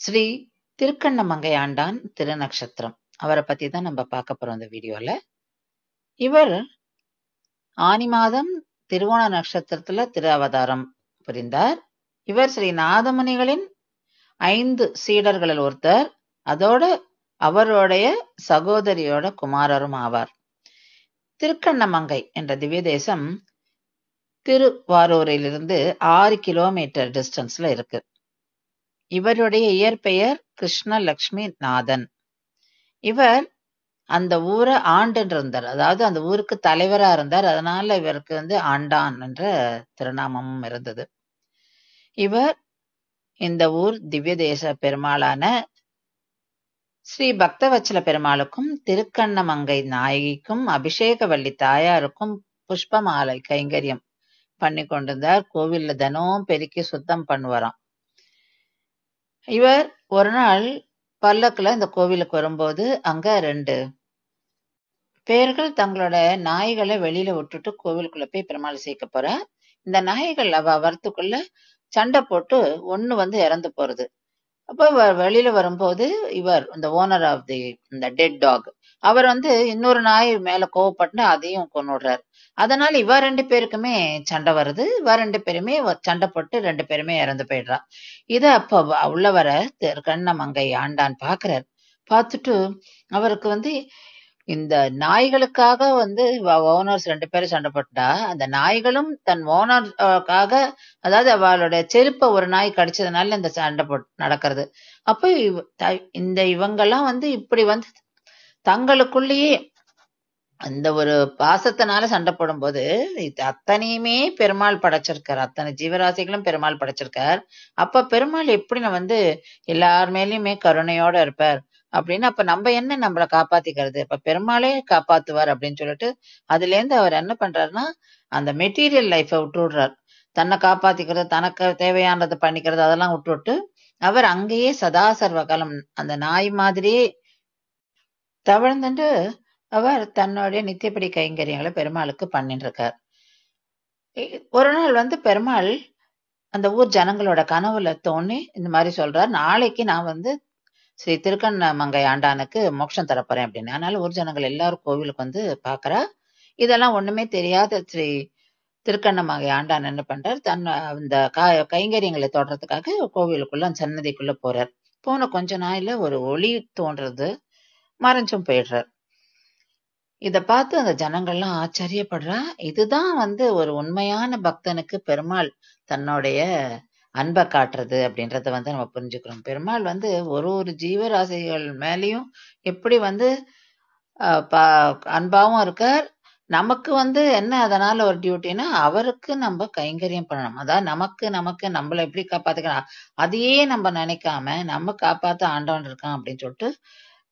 ஸ்ரீ திருக்கண்ணமங்கை ஆண்டான் திருநக்ஷத்திரம். அவரை பத்தி தான் நம்ம பார்க்க போறோம் இந்த வீடியோல. இவர் ஆனி மாதம் திருவோண நட்சத்திரத்துல திரு அவதாரம் புரிந்தார். இவர் ஸ்ரீ நாதமுனிகளின் 5 சீடர்களில் ஒருத்தர். அதோட அவருடைய சகோதரியோட குமாரரும் ஆவார். திருக்கண்ணமங்கை என்ற திவ்ய தேசம் திருவாரூரிலிருந்து 6 கிலோமீட்டர் டிஸ்டன்ஸ்ல இருக்கு. இவருடைய இயற்பெயர் கிருஷ்ணலட்சுமி நாதன். இவர் அந்த ஊரை ஆண்டுன்னு இருந்தார், அதாவது அந்த ஊருக்கு தலைவரா இருந்தார். அதனால இவருக்கு ஆண்டான் என்ற திருநாமமும் இருந்தது. இவர் இந்த ஊர் திவ்ய தேச பெருமாளான ஸ்ரீ பக்தவச்சல பெருமாளுக்கும் திருக்கண்ணமங்கை நாயகிக்கும் அபிஷேகவல்லி தாயாருக்கும் புஷ்பமாலை கைங்கரியம் பண்ணி கொண்டிருந்தார். கோவில்ல தினமும் பெருக்கி சுத்தம் பண்ணுவாராம். இவர் ஒரு நாள் பல்லக்குல இந்த கோவிலுக்கு வரும்போது அங்க 2 பேர்கள் தங்களோட நாய்களை வெளியில விட்டுட்டு கோவிலுக்குள்ள போய் பெருமாள் சேர்க்க போற. இந்த நாய்கள் வரத்துக்குள்ள சண்டை போட்டு ஒண்ணு இறந்து போறது. அப்ப வெளியில வரும்போது இவர் இந்த ஓனர் ஆஃப் தி இந்த டெட் டாக் அவர் இன்னொரு நாய் மேல கோவப்பட்டு அதையும் கொன்னுடுறாரு. அதனால இவ 2 பேருக்குமே சண்டை வருது. இவ 2 பேருமே சண்டை போட்டு 2 பேருமே இறந்து போயிடுறா. இத அப்ப உள்ள வர திருக்கண்ணமங்கை ஆண்டான் பாக்குறார். பார்த்துட்டு அவருக்கு இந்த நாய்களுக்காக ஓனர்ஸ் 2 பேரும் சண்டை போட்டா, அந்த நாய்களும் தன் ஓனருக்காக, அதாவது அவளுடைய செருப்ப ஒரு நாய் கடிச்சதுனால இந்த சண்டை நடக்கிறது. அப்ப இந்த இவங்கெல்லாம் இப்படி தங்களுக்குள்ளேயே அந்த ஒரு பாசத்தினால சண்டை போடும்போது அத்தனையுமே பெருமாள் படைச்சிருக்கார். அத்தனை ஜீவராசிகளும் பெருமாள் படைச்சிருக்கார். அப்ப பெருமாள் எப்படி எல்லார் மேலயுமே கருணையோட இருப்பார் அப்படின்னு, அப்ப நம்ம என்ன நம்மளை காப்பாத்திக்கிறது, அப்ப பெருமாளே காப்பாத்துவார் அப்படின்னு சொல்லிட்டு அதுல இருந்து அவர் என்ன பண்றாருன்னா அந்த மெட்டீரியல் லைஃப விட்டு விடுறார். தன்னை காப்பாத்திக்கிறது, தனக்கு தேவையானதை பண்ணிக்கிறது அதெல்லாம் விட்டு அவர் அங்கேயே சதா சர்வ காலம் அந்த நாய் மாதிரியே தவழ்ந்துட்டு அவர் தன்னுடைய நித்தியப்படி கைங்கரியங்களை பெருமாளுக்கு பண்ணிட்டு இருக்கார். ஒரு நாள் பெருமாள் அந்த ஊர் ஜனங்களோட கனவுல தோணி இந்த மாதிரி சொல்றார், நாளைக்கு நான் ஸ்ரீ திருக்கண்ணமங்கை ஆண்டானுக்கு மோட்சம் தரப்போறேன் அப்படின்னு. அதனால ஊர் ஜனங்கள் எல்லாரும் கோவிலுக்கு பாக்குறா. இதெல்லாம் ஒண்ணுமே தெரியாத ஸ்ரீ திருக்கண்ணமங்கை ஆண்டான் என்ன பண்றார், அந்த கைங்கரியங்களை தொடர்றதுக்காக கோவிலுக்குள்ள சன்னதிக்குள்ள போறார். போன கொஞ்ச நாள்ல ஒரு ஒளி தோன்றது, மறைஞ்சும் போயிடுறார். இத பார்த்து அந்த ஜனங்கள்லாம் ஆச்சரியப்படுறா. இதுதான் ஒரு உண்மையான பக்தனுக்கு பெருமாள் தன்னுடைய அன்பை காட்டுறது அப்படின்றத நம்ம புரிஞ்சுக்கிறோம். பெருமாள் ஒரு ஜீவராசிகள் மேலேயும் எப்படி அன்பாவும் இருக்கார். நமக்கு என்ன அதனால ஒரு டியூட்டினா அவருக்கு நம்ம கைங்கரியம் பண்ணணும். அதாவது நமக்கு நம்மளை எப்படி காப்பாத்துக்கலாம் அதையே நம்ம நினைக்காம நம்ம காப்பாத்த ஆண்டவன் இருக்கான் அப்படின்னு சொல்லிட்டு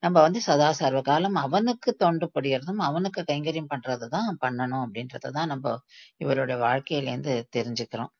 நம்ம சதா சர்வ காலம் அவனுக்கு தொண்டு புரியறதும் அவனுக்கு கைங்கரியம் பண்றதுதான் பண்ணணும் அப்படின்றதான் நம்ம இவருடைய வாழ்க்கையில இருந்து தெரிஞ்சுக்கிறோம்.